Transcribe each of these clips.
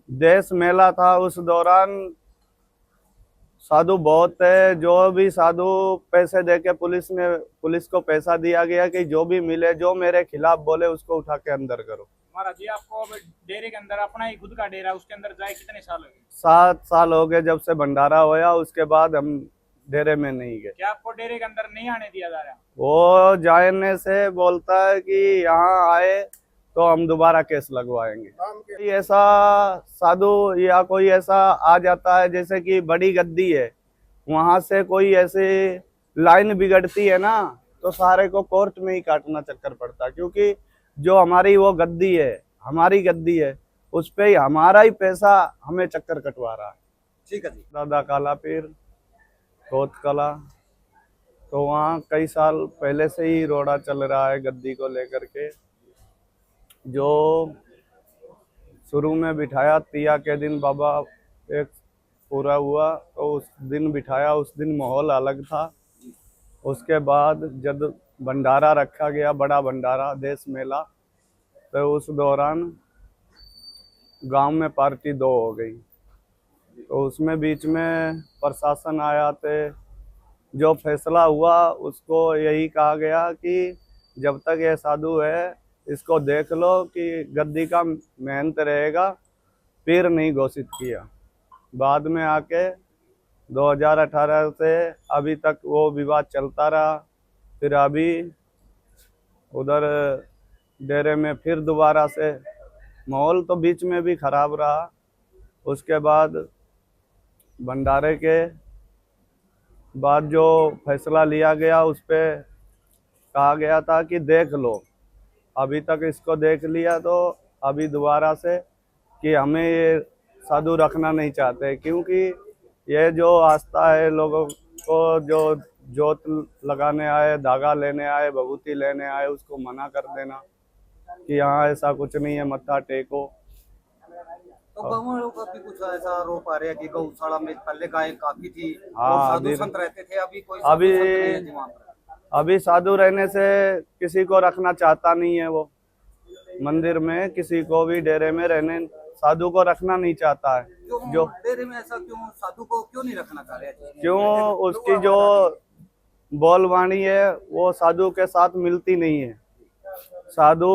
देश मेला था, उस दौरान साधु बहुत है। जो भी साधु पैसे देके पुलिस को पैसा दिया गया कि जो भी मिले, जो मेरे खिलाफ बोले उसको उठा के अंदर करो। महाराज जी, आपको अब डेरे के अंदर अपना ही खुद का डेरा, उसके अंदर जाए कितने साल हो गए? 7 साल हो गए जब से भंडारा होया, उसके बाद हम डेरे में नहीं गए। क्या आपको डेरे के अंदर नहीं आने दिया जा रहा? वो जाने से बोलता है कि यहाँ आए तो हम दोबारा केस लगवाएंगे। कोई ऐसा साधु या कोई ऐसा आ जाता है, जैसे कि बड़ी गद्दी है, वहां से कोई ऐसे लाइन बिगड़ती है ना, तो सारे को कोर्ट में ही काटना चक्कर पड़ता है। क्योंकि जो हमारी वो गद्दी है, हमारी गद्दी है, उस पे ही हमारा ही पैसा हमें चक्कर कटवा रहा है। ठीक है जी। दादा काला पीर, कोत कला, तो वहाँ कई साल पहले से ही रोड़ा चल रहा है गद्दी को लेकर के। जो शुरू में बिठाया तिया के दिन बाबा एक पूरा हुआ, तो उस दिन बिठाया, उस दिन माहौल अलग था। उसके बाद जब भंडारा रखा गया, बड़ा भंडारा देश मेला, तो उस दौरान गांव में पार्टी 2 हो गई। तो उसमें बीच में प्रशासन आया थे। जो फैसला हुआ उसको यही कहा गया कि जब तक ये साधु है इसको देख लो कि गद्दी का मेहनत रहेगा, पीर नहीं घोषित किया। बाद में आके 2018 से अभी तक वो विवाद चलता रहा। फिर अभी उधर डेरे में फिर दोबारा से माहौल तो बीच में भी खराब रहा। उसके बाद भंडारे के बाद जो फैसला लिया गया उस पे कहा गया था कि देख लो। अभी तक इसको देख लिया, तो अभी दोबारा से कि हमें ये साधु रखना नहीं चाहते, क्योंकि ये जो आस्था है, लोगों को जो जोत लगाने आए, धागा लेने आए, भभूति लेने आए, उसको मना कर देना कि यहाँ ऐसा कुछ नहीं है, मत्था टेको। तो गाँव वालों का भी कुछ ऐसा आरोप आ रहा है कि गौशाला में पहले गाय काफी थी और हाँ, साधु संत रहते थे, अभी कोई अभी साधु संत नहीं है जी वहाँ पर। अभी साधु रहने से किसी को रखना चाहता नहीं है। वो मंदिर में किसी को भी डेरे में रहने, साधु को रखना नहीं चाहता है। जो डेरे में ऐसा क्यों, साधु को क्यों नहीं रखना चाह रहे हैं? क्यों, उसकी जो बोलवाणी है वो साधु के साथ मिलती नहीं है। साधु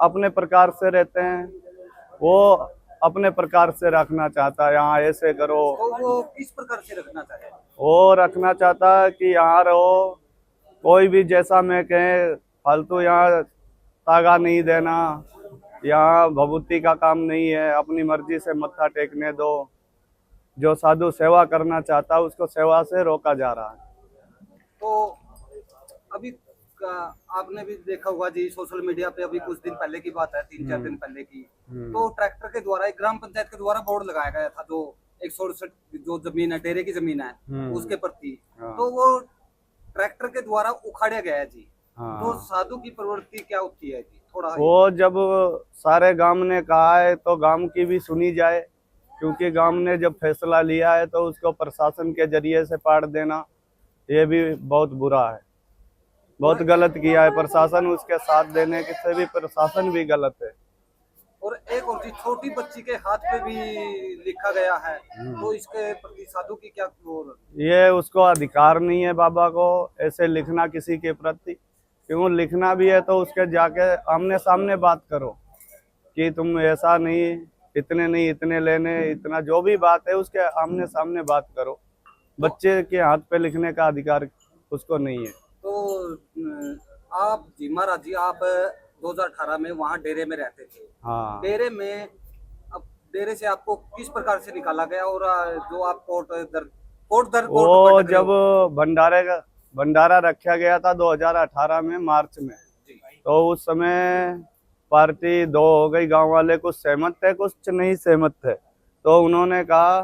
अपने प्रकार से रहते हैं, वो अपने प्रकार से रखना चाहता है, यहाँ ऐसे करो। तो वो किस प्रकार से रखना चाह रहे हैं? वो रखना चाहता है कि यहाँ रहो, कोई भी जैसा मैं कहे, फालतू यहाँ तागा नहीं देना, यहाँ भभूति का काम नहीं है, अपनी मर्जी से मत्था टेकने दो। जो साधु सेवा करना चाहता है उसको सेवा से रोका जा रहा है। तो अभी आपने भी देखा होगा जी सोशल मीडिया पे, अभी कुछ दिन पहले की बात है, 3-4 दिन पहले की, तो ट्रैक्टर के द्वारा एक ग्राम पंचायत के द्वारा बोर्ड लगाया गया था, जो 168 जो जमीन है, डेरे की जमीन है, उसके प्रति, तो वो ट्रैक्टर के द्वारा उखाड़ा गया है जी। तो साधु की प्रवृत्ति क्या होती है जी, थोड़ा वो जब सारे गांव ने कहा है तो गांव की भी सुनी जाए, क्योंकि गांव ने जब फैसला लिया है तो उसको प्रशासन के जरिए से पाड़ देना, ये भी बहुत बुरा है, बहुत गलत किया है प्रशासन। उसके साथ देने के से भी प्रशासन भी गलत है। और एक और चीज, छोटी बच्ची के हाथ पे भी लिखा गया है, तो इसके प्रति साधु की क्या ये उसको अधिकार नहीं है बाबा को ऐसे लिखना किसी के प्रति। क्यों लिखना भी है तो उसके जाके आमने सामने बात करो कि तुम ऐसा नहीं, इतने नहीं, इतने लेने, इतना जो भी बात है उसके आमने सामने बात करो। बच्चे के हाथ पे लिखने का अधिकार उसको नहीं है। तो आप जी महाराज जी, आप 2018 में वहाँ डेरे में रहते थे। हाँ, डेरे में, अब डेरे से आपको किस प्रकार से निकाला गया, और जो आप वो जब भंडारा रखा गया था 2018 में मार्च में, तो उस समय पार्टी 2 हो गई। गांव वाले कुछ सहमत थे, कुछ नहीं सहमत थे। तो उन्होंने कहा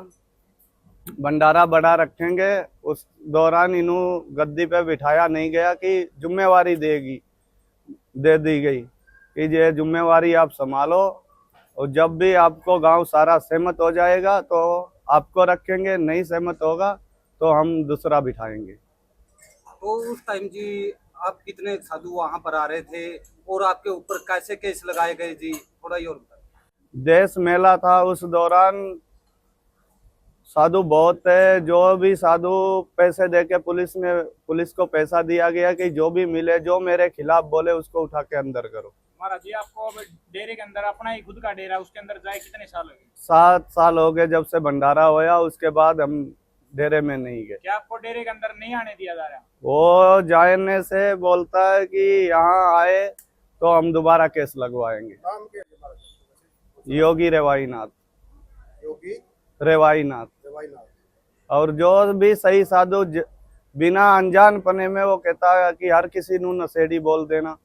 भंडारा बड़ा रखेंगे। उस दौरान इन्हों गद्दी पे बिठाया नहीं गया कि जिम्मेवारी दे दी गई कि ये जिम्मेवारी आप संभालो, और जब भी आपको गांव सारा सहमत हो जाएगा तो आपको रखेंगे, नहीं सहमत होगा तो हम दूसरा बिठाएंगे। तो उस टाइम जी आप कितने साधु वहां पर आ रहे थे और आपके ऊपर कैसे केस लगाए गए जी, थोड़ा ही और बताइए। देश मेला था, उस दौरान साधु बहुत है। जो भी साधु पैसे देके पुलिस को पैसा दिया गया कि जो भी मिले, जो मेरे खिलाफ बोले उसको उठा के अंदर करो। महाराज जी आपको अब डेरे के अंदर अपना ही खुद का डेरा है, उसके अंदर जाए कितने साल हो गए? 7 साल हो गए जब से भंडारा होया, उसके बाद हम डेरे में नहीं गए। क्या आपको डेरे के अंदर नहीं आने दिया जा रहा? वो जाने से बोलता है कि यहाँ आए तो हम दोबारा केस लगवाएंगे। नाम क्या है महाराज? योगी रेवाईनाथ, योगी रेवाईनाथ। देवाईनाथ। और जो भी सही साधु बिना अनजान पने में वो कहता है कि हर किसी नू नशेड़ी बोल देना।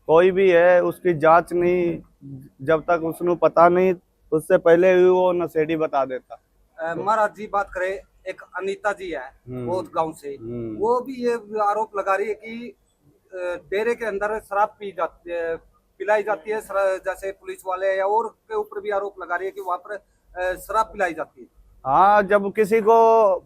कोई भी है उसकी जांच नहीं, जब तक उसनु पता नहीं उससे पहले ही वो नशेड़ी बता देता। महाराज जी बात करें, एक अनीता जी है बहुत गांव से, वो भी ये आरोप लगा रही है कि डेरे के अंदर शराब पिलाई जाती है, जैसे पुलिस वाले या और के ऊपर भी आरोप लगा रही है कि वहां पर शराब पिलाई जाती है। हाँ, जब किसी को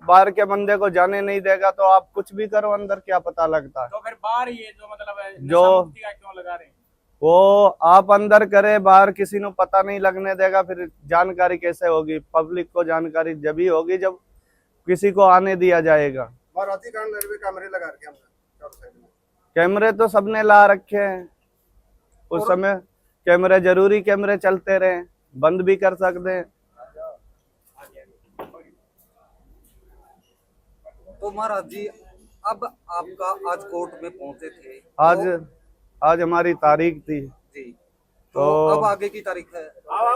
बाहर के बंदे को जाने नहीं देगा तो आप कुछ भी करो, अंदर क्या पता लगता है। तो फिर बाहर ये जो मतलब जो नशा मुक्ति का क्यों लगा रहे हैं? वो आप अंदर करे, बाहर किसी को पता नहीं लगने देगा, फिर जानकारी कैसे होगी? पब्लिक को जानकारी जब ही होगी जब किसी को आने दिया जाएगा। महाराज जी कारण रेलवे कैमरे लगा रखे हमने चारों साइड में। कैमरे तो सबने ला रखे हैं, उस समय कैमरे जरूरी कैमरे चलते रहे, बंद भी कर सकते हैं। तो महाराज जी अब आपका आज कोर्ट में पहुंचे थे, आज हमारी तारीख थी जी, तो अब आगे की तारीख है?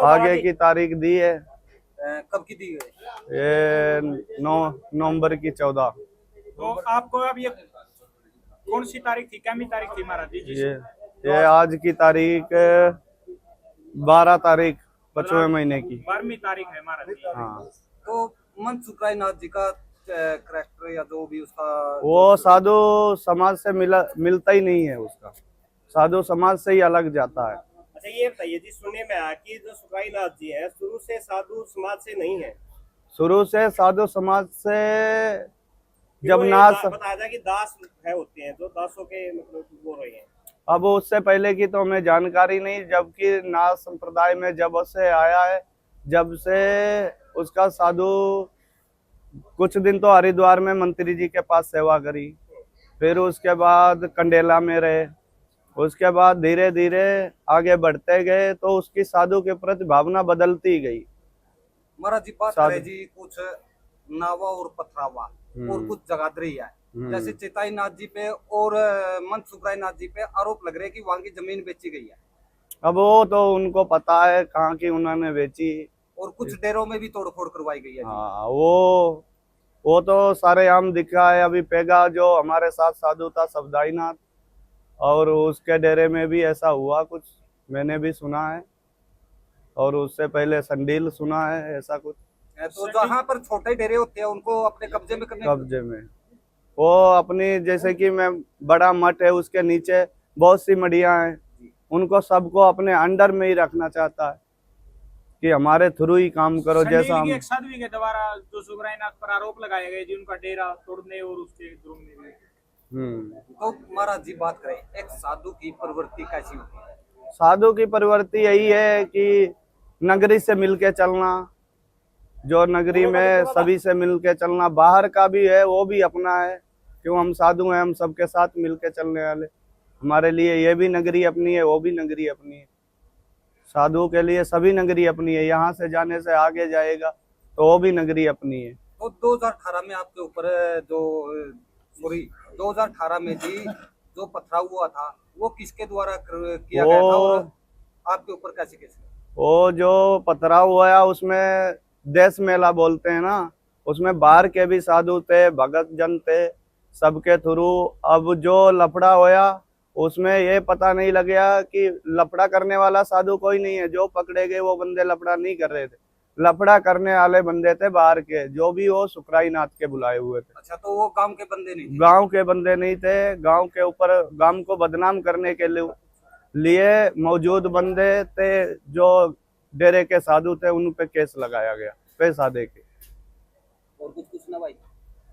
आगे की तारीख दी है, कब की दी है? ये 9 नवंबर की 14। तो आपको अब ये कौन सी तारीख थी, क्या तारीख थी महाराज जी? ये आज की तारीख 12 तारीख 5वें महीने की 12वीं तारीख है महाराज जी। हाँ। तो मन सुखराय नाथ जी का कैरेक्टर या जो भी उसका, वो साधु समाज से मिलता ही नहीं है, उसका साधु समाज से ही अलग जाता है। अच्छा ये बताइए जी, सुनने में आया कि जो सुखराय नाथ जी है शुरू से साधु समाज से नहीं है। शुरू से साधु समाज से जब वो ये नाथ बताया था कि दास है होते हैं जो दासों के मतलब वो रहे हैं। अब उससे पहले की तो हमें जानकारी नहीं, जबकि नाथ संप्रदाय में जब से आया है, जब से उसका साधु कुछ दिन तो हरिद्वार में मंत्री जी के पास सेवा करी, फिर उसके बाद कंडेला में रहे, उसके बाद धीरे धीरे आगे बढ़ते गए तो उसकी साधु के प्रति भावना बदलती गई। महाराज जी बात करें जी कुछ नावा और पथरावा और कुछ जगाधरी है, जैसे चिताई नाथ जी पे और मन सुखराय नाथ जी पे आरोप लग रहे हैं कि वहां की जमीन बेची गई है। अब वो तो उनको पता है कहाँ की उन्होंने बेची, और कुछ डेरों में भी तोड़फोड़ करवाई गई है जी। हाँ, वो तो सारे आम दिखा है। अभी पेगा जो हमारे साथ साधु था सबदाईनाथ, और उसके डेरे में भी ऐसा हुआ कुछ, मैंने भी सुना है, और उससे पहले संडील सुना है ऐसा कुछ। तो जहाँ पर छोटे डेरे होते हैं उनको अपने कब्जे में वो अपनी, जैसे कि मैं बड़ा मठ है उसके नीचे बहुत सी मडियां हैं, उनको सबको अपने अंडर में ही रखना चाहता है कि हमारे थ्रू ही काम करो। जैसा हम एक साध्वी के द्वारा जो सुखराय नाथ पर आरोप लगाए गए जी, उनका डेरा तोड़ने और उसके जुर्म में भी। तो महाराज जी बात करें, एक साधु की प्रवृत्ति कैसी होती है? साधु की प्रवृत्ति यही है कि नगरी से मिलके चलना, जो नगरी में सभी से मिलके चलना। बाहर का भी है वो भी अपना है, क्यों हम साधु हैं, हम सबके साथ मिलके चलने वाले। हमारे लिए ये भी नगरी अपनी है, वो भी नगरी अपनी है। साधु के लिए सभी नगरी अपनी है, यहाँ से जाने से आगे जाएगा तो वो भी नगरी अपनी है। तो 2018 में आपके ऊपर जो 2018 में जी जो पथराव हुआ था वो किसके द्वारा किया गया था और आपके ऊपर कैसे कैसे? वो जो पथराव हुआ उसमें देश मेला बोलते हैं ना, उसमें बाहर के भी साधु थे, भगत जन थे, सबके थ्रू। अब जो लफड़ा होया उसमें ये पता नहीं लगा कि लफड़ा करने वाला साधु कोई नहीं है, जो पकड़े गए वो बंदे लफड़ा नहीं कर रहे थे, लफड़ा करने वाले बंदे थे बाहर के, जो भी वो सुखराय नाथ के बुलाए हुए थे। अच्छा, तो वो गांव के बंदे नहीं थे? गांव के बंदे नहीं थे, गांव के ऊपर गांव को बदनाम करने के लिए मौजूद बंदे थे, जो डेरे के साधु थे, उन पे केस लगाया गया पैसा दे के। और कुछ ना भाई,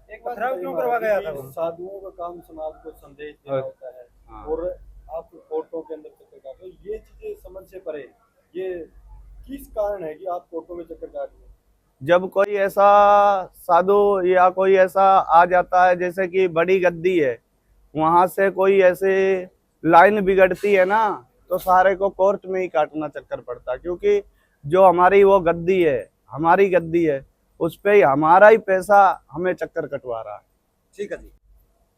एक पथराव क्यों करवा गया था? साधुओं का काम समाज को संदेश देना होता है, और आप कोर्टों के अंदर चक्कर काटो, ये चीजें समझ से परे। ये किस कारण है कि आप कोर्टों में चक्कर काट रहे हैं? जब कोई ऐसा साधु या कोई ऐसा आ जाता है, जैसे कि बड़ी गद्दी है, वहां से कोई ऐसे लाइन बिगड़ती है ना, तो सारे को कोर्ट में ही काटना चक्कर पड़ता है, क्योंकि जो हमारी वो गद्दी है, हमारी गद्दी है, उस पे ही हमारा ही पैसा हमें चक्कर कटवा रहा है। ठीक है जी।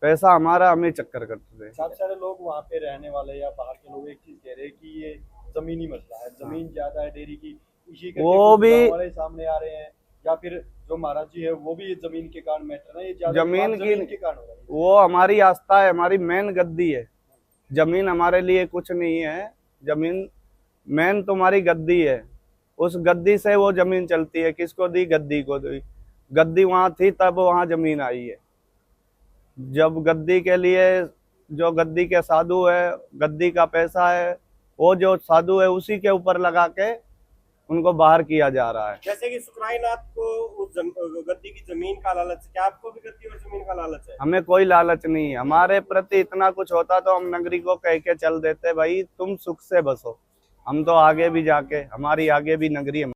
पैसा हमारा हमें चक्कर कट रहे हैं। काफी सारे लोग वहाँ पे रहने वाले या बाहर के लोग एक चीज कह रहे हैं कि ये जमीनी मसला है, जमीन ज्यादा है डेयरी की, इसी करके वो कुछ भी- गाँव वाले सामने आ रहे हैं, या फिर जो महाराज जी है वो भी ये जमीन के कारण मैटर है, ये ज्यादा जमीन बात की- के कारण हो रहा है। वो हमारी आस्था है, हमारी मेन गद्दी है। जमीन हमारे लिए कुछ नहीं है, जमीन मेन तुम्हारी गद्दी है। उस गद्दी से वो जमीन चलती है। किसको दी? गद्दी को दी। गद्दी वहां थी तब वहां जमीन आई है। जब गद्दी के लिए जो गद्दी के साधु है, गद्दी का पैसा है, वो जो साधु है उसी के ऊपर लगा के उनको बाहर किया जा रहा है। जैसे कि सुखराई नाथ को गद्दी की जमीन का लालच है, क्या आपको भी गद्दी और जमीन का लालच है? हमें कोई लालच नहीं है। हमारे प्रति इतना कुछ होता तो हम नगरी को कह के चल देते, भाई तुम सुख से बसो, हम तो आगे भी जाके, हमारी आगे भी नगरी है।